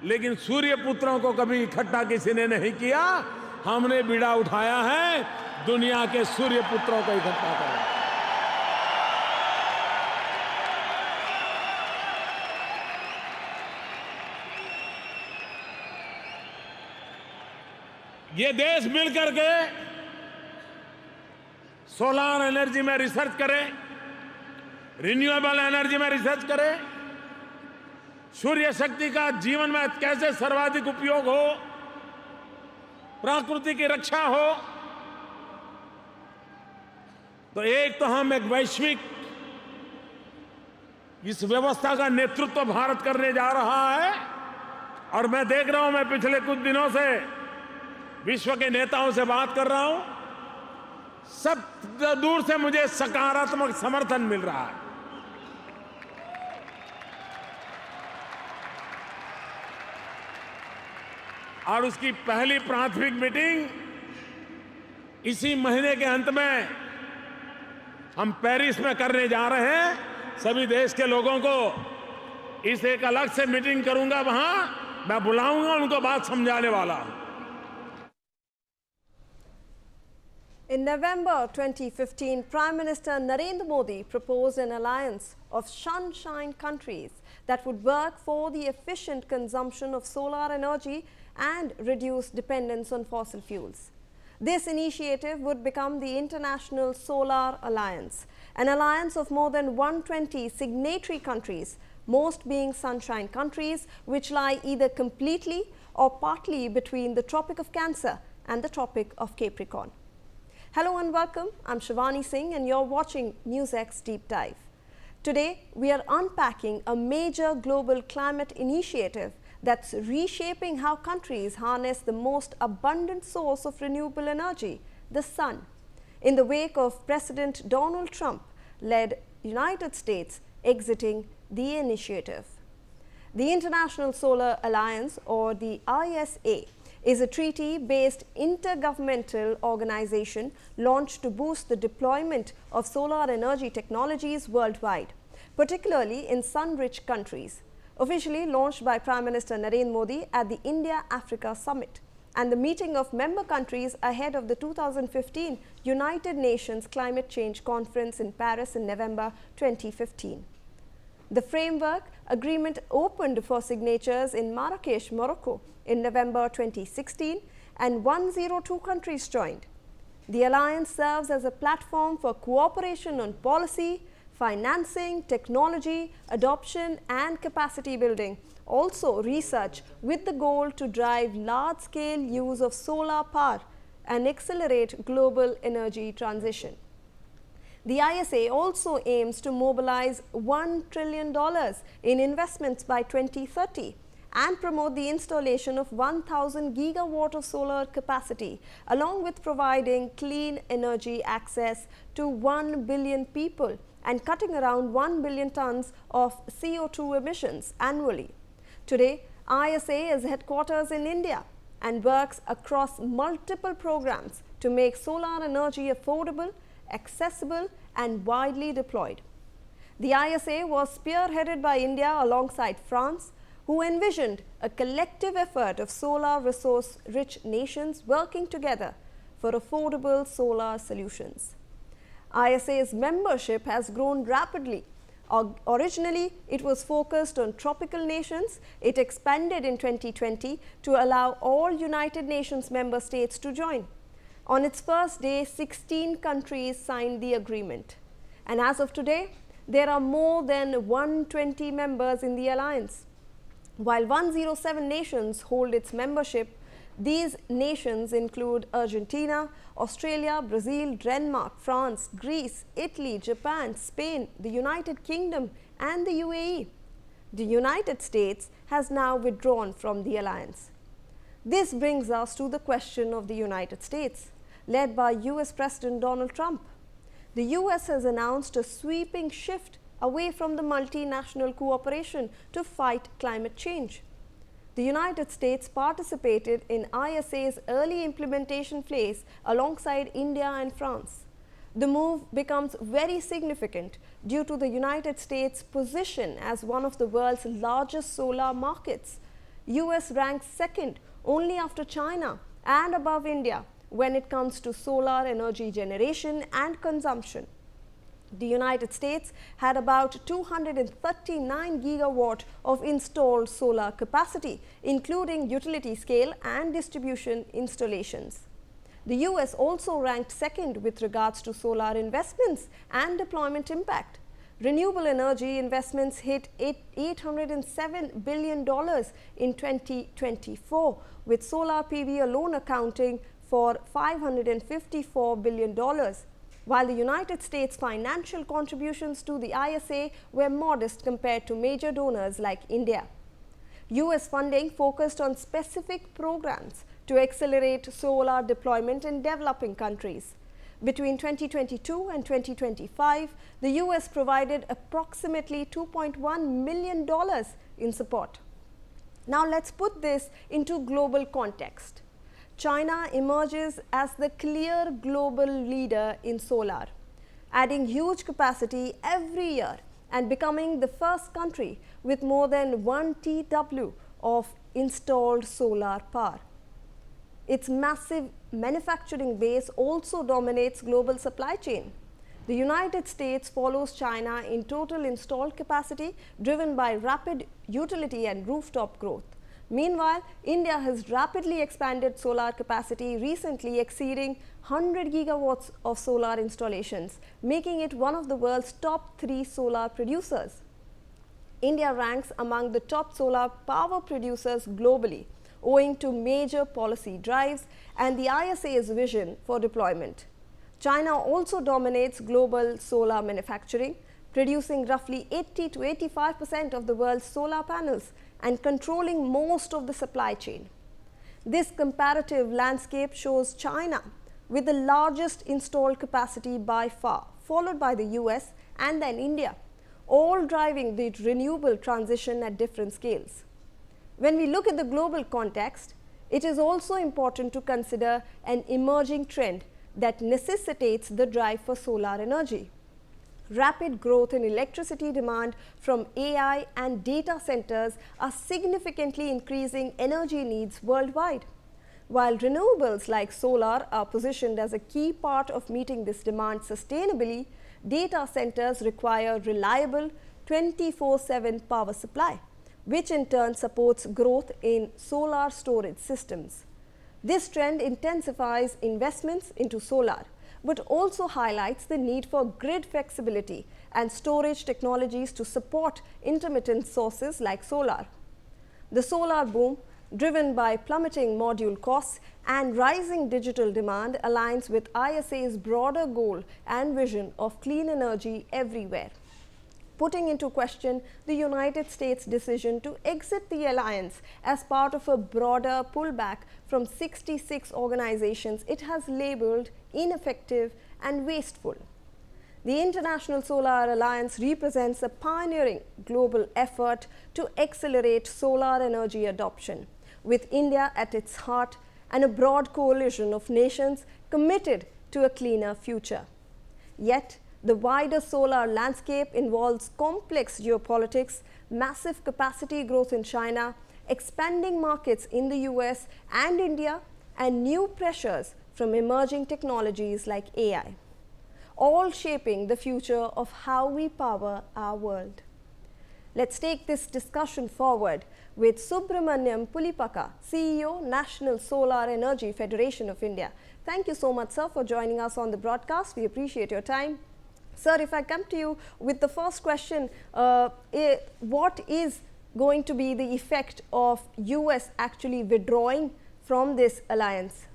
लेकिन सूर्य पुत्रों को कभी इकट्ठा किसी ने नहीं किया। हमने बीड़ा उठाया है दुनिया के सूर्य पुत्रों को इकट्ठा करना। ये देश मिलकर के सोलर एनर्जी में रिसर्च करे, रिन्यूएबल एनर्जी में रिसर्च करे, सूर्य शक्ति का जीवन में कैसे सर्वाधिक उपयोग हो, प्रकृति की रक्षा हो। तो एक तो हम एक वैश्विक इस व्यवस्था का नेतृत्व भारत करने जा रहा है, और मैं देख रहा हूं, मैं पिछले कुछ दिनों से विश्व के नेताओं से बात कर रहा हूं, सब दूर से मुझे सकारात्मक समर्थन मिल रहा है। और उसकी पहली प्राथमिक मीटिंग इसी महीने के अंत में हम पेरिस में करने जा रहे हैं। सभी देश के लोगों को इस एक अलग से मीटिंग करूंगा, वहां मैं बुलाऊंगा, उनको बात समझाने वाला हूं। In November 2015, Prime Minister Narendra Modi proposed an alliance of sunshine countries that would work for the efficient consumption of solar energy and reduce dependence on fossil fuels. This initiative would become the International Solar Alliance, an alliance of more than 120 signatory countries, most being sunshine countries which lie either completely or partly between the Tropic of Cancer and the Tropic of Capricorn. Hello and welcome, I'm Shivani Singh and you're watching NewsX Deep Dive. Today, we are unpacking a major global climate initiative that's reshaping how countries harness the most abundant source of renewable energy, the sun, in the wake of President Donald Trump-led United States exiting the initiative. The International Solar Alliance, or the ISA, is a treaty-based intergovernmental organization launched to boost the deployment of solar energy technologies worldwide, particularly in sun-rich countries. Officially launched by Prime Minister Narendra Modi at the India-Africa Summit and the meeting of member countries ahead of the 2015 United Nations Climate Change Conference in Paris in November 2015. The framework agreement opened for signatures in Marrakesh, Morocco in November 2016, and 102 countries joined. The alliance serves as a platform for cooperation on policy, financing, technology, adoption and capacity building, also research, with the goal to drive large-scale use of solar power and accelerate global energy transition. The ISA also aims to mobilize $1 trillion in investments by 2030 and promote the installation of 1,000 gigawatt of solar capacity, along with providing clean energy access to 1 billion people and cutting around 1 billion tons of CO2 emissions annually. Today, ISA is headquarters in India and works across multiple programs to make solar energy affordable, accessible and widely deployed. The ISA was spearheaded by India alongside France, who envisioned a collective effort of solar resource-rich nations working together for affordable solar solutions. ISA's membership has grown rapidly. Originally, it was focused on tropical nations. It expanded in 2020 to allow all United Nations member states to join. On its first day, 16 countries signed the agreement. And as of today, there are more than 120 members in the alliance. While 107 nations hold its membership, these nations include Argentina, Australia, Brazil, Denmark, France, Greece, Italy, Japan, Spain, the United Kingdom and the UAE. The United States has now withdrawn from the alliance. This brings us to the question of the United States, led by US President Donald Trump. The US has announced a sweeping shift away from the multinational cooperation to fight climate change. The United States participated in ISA's early implementation phase alongside India and France. The move becomes very significant due to the United States' position as one of the world's largest solar markets. US ranks second only after China and above India when it comes to solar energy generation and consumption. The United States had about 239 gigawatt of installed solar capacity, including utility scale and distribution installations. The US also ranked second with regards to solar investments and deployment impact. Renewable energy investments hit $807 billion in 2024, with solar PV alone accounting for $554 billion, while the United States' financial contributions to the ISA were modest compared to major donors like India. US funding focused on specific programs to accelerate solar deployment in developing countries. Between 2022 and 2025, the US provided approximately $2.1 million in support. Now let's put this into global context. China emerges as the clear global leader in solar, adding huge capacity every year and becoming the first country with more than 1 TW of installed solar power. Its massive manufacturing base also dominates global supply chain. The United States follows China in total installed capacity, driven by rapid utility and rooftop growth. Meanwhile, India has rapidly expanded solar capacity, recently exceeding 100 gigawatts of solar installations, making it one of the world's top 3 solar producers. India ranks among the top solar power producers globally, owing to major policy drives and the ISA's vision for deployment. China also dominates global solar manufacturing, producing roughly 80 to 85% of the world's solar panels and controlling most of the supply chain. This comparative landscape shows China with the largest installed capacity by far, followed by the US and then India, all driving the renewable transition at different scales. When we look at the global context, it is also important to consider an emerging trend that necessitates the drive for solar energy. Rapid growth in electricity demand from AI and data centers are significantly increasing energy needs worldwide. While renewables like solar are positioned as a key part of meeting this demand sustainably, data centers require reliable 24/7 power supply, which in turn supports growth in solar storage systems. This trend intensifies investments into solar, but also highlights the need for grid flexibility and storage technologies to support intermittent sources like solar. The solar boom, driven by plummeting module costs and rising digital demand, aligns with ISA's broader goal and vision of clean energy everywhere, putting into question the United States' decision to exit the alliance as part of a broader pullback from 66 organizations it has labeled ineffective and wasteful. The International Solar Alliance represents a pioneering global effort to accelerate solar energy adoption, with India at its heart and a broad coalition of nations committed to a cleaner future. Yet, the wider solar landscape involves complex geopolitics, massive capacity growth in China, expanding markets in the US and India, and new pressures from emerging technologies like AI, all shaping the future of how we power our world. Let's take this discussion forward with Subramaniam Pulipaka, CEO, National Solar Energy Federation of India. Thank you so much, sir, for joining us on the broadcast. We appreciate your time. Sir, if I come to you with the first question, what is going to be the effect of US actually withdrawing from this alliance?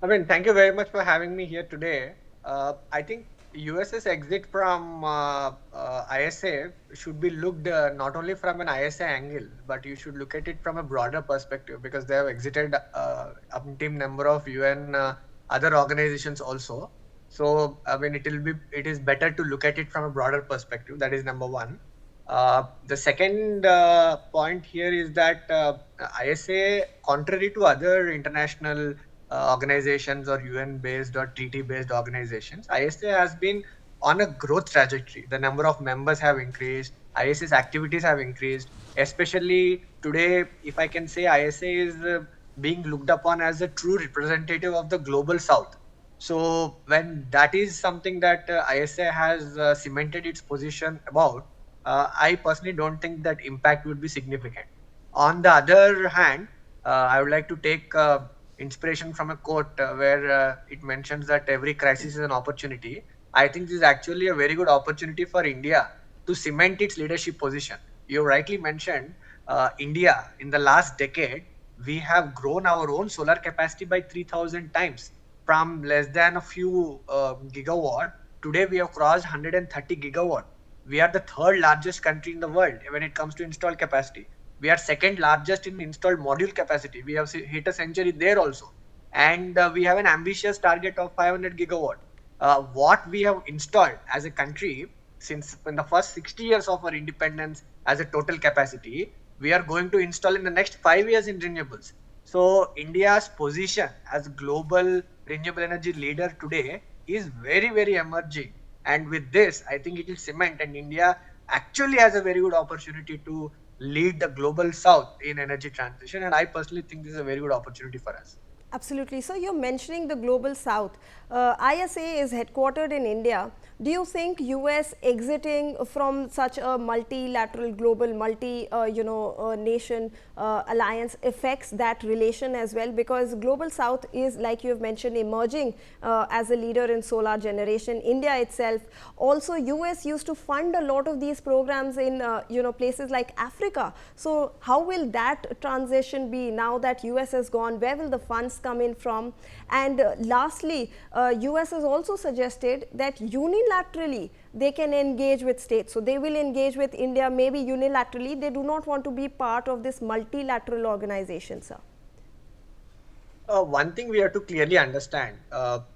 I mean, thank you very much for having me here today. I think US's exit from ISA should be looked not only from an ISA angle, but you should look at it from a broader perspective, because they have exited umpteen number of UN other organizations also. So, I mean, it is better to look at it from a broader perspective. That is number one. The second point here is that ISA, contrary to other international organizations or UN-based or treaty-based organizations, ISA has been on a growth trajectory. The number of members have increased, ISA's activities have increased, especially today, if I can say, ISA is being looked upon as a true representative of the global south. So when that is something that ISA has cemented its position about, I personally don't think that impact would be significant. On the other hand, I would like to take inspiration from a quote where it mentions that every crisis is an opportunity. I think this is actually a very good opportunity for India to cement its leadership position. You rightly mentioned India in the last decade, we have grown our own solar capacity by 3,000 times from less than a few gigawatt. Today we have crossed 130 gigawatt. We are the third largest country in the world when it comes to installed capacity. We are second largest in installed module capacity. We have hit a century there also. And we have an ambitious target of 500 gigawatt. What we have installed as a country since in the first 60 years of our independence as a total capacity, we are going to install in the next 5 years in renewables. So India's position as global renewable energy leader today is very, very emerging. And with this, I think it will cement, and India actually has a very good opportunity to lead the global south in energy transition. And I personally think this is a very good opportunity for us. Absolutely. So you're mentioning the global south. ISA is headquartered in India. Do you think US exiting from such a multilateral global nation alliance affects that relation as well? Because global south is, like you have mentioned, emerging as a leader in solar generation. India itself, also US used to fund a lot of these programs in places like Africa. So how will that transition be now that US has gone? Where will the funds come in from? And lastly, US has also suggested that unilaterally they can engage with states. So they will engage with India maybe unilaterally. They do not want to be part of this multilateral organization, sir. One thing we have to clearly understand,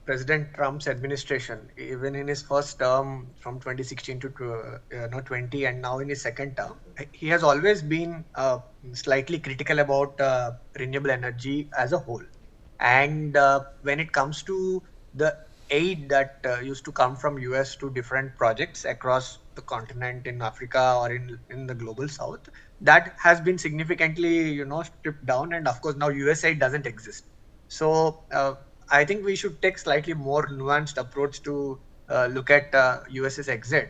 President Trump's administration, even in his first term from 2016 to 20 and now in his second term, he has always been slightly critical about renewable energy as a whole. And when it comes to the aid that used to come from US to different projects across the continent in Africa or in the global south, that has been significantly stripped down, and of course now US aid doesn't exist. So I think we should take slightly more nuanced approach to look at US's exit,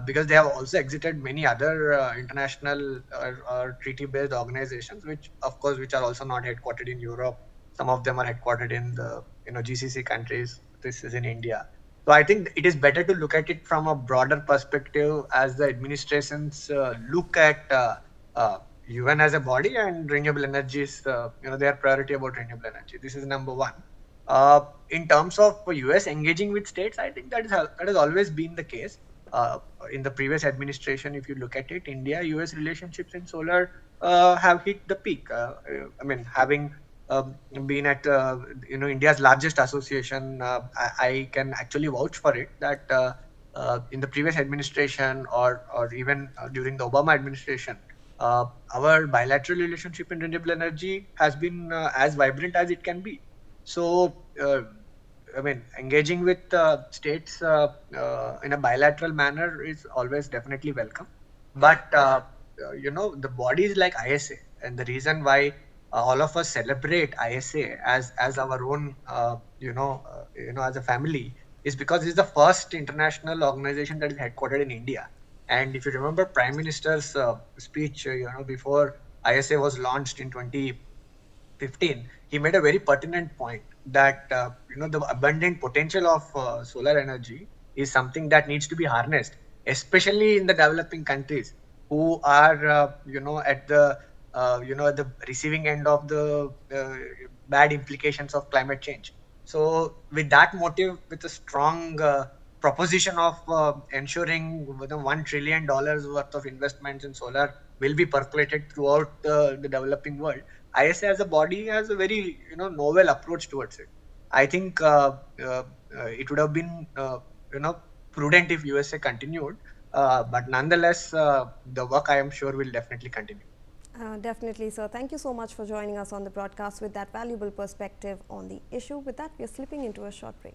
because they have also exited many other international or treaty-based organizations, which are also not headquartered in Europe. Some of them are headquartered in the GCC countries. This is in India. So I think it is better to look at it from a broader perspective as the administrations look at UN as a body and renewable energy is their priority about renewable energy. This is number one. In terms of US engaging with states, I think that has always been the case. In the previous administration, if you look at it, India-US relationships in solar have hit the peak. Having been at India's largest association, I can actually vouch for it that in the previous administration or even during the Obama administration, our bilateral relationship in renewable energy has been as vibrant as it can be. So, engaging with states in a bilateral manner is always definitely welcome. But, the bodies like ISA, and the reason why all of us celebrate ISA as our own, as a family, is because it's the first international organization that is headquartered in India. And if you remember Prime Minister's speech, before ISA was launched in 2015, he made a very pertinent point that, the abundant potential of solar energy is something that needs to be harnessed, especially in the developing countries who are, at the receiving end of the bad implications of climate change. So with that motive, with a strong proposition of ensuring $1 trillion worth of investments in solar will be percolated throughout the developing world, ISA as a body has a very novel approach towards it. I think it would have been prudent if USA continued, but nonetheless, the work I am sure will definitely continue. Definitely, sir. Thank you so much for joining us on the broadcast with that valuable perspective on the issue. With that, we are slipping into a short break.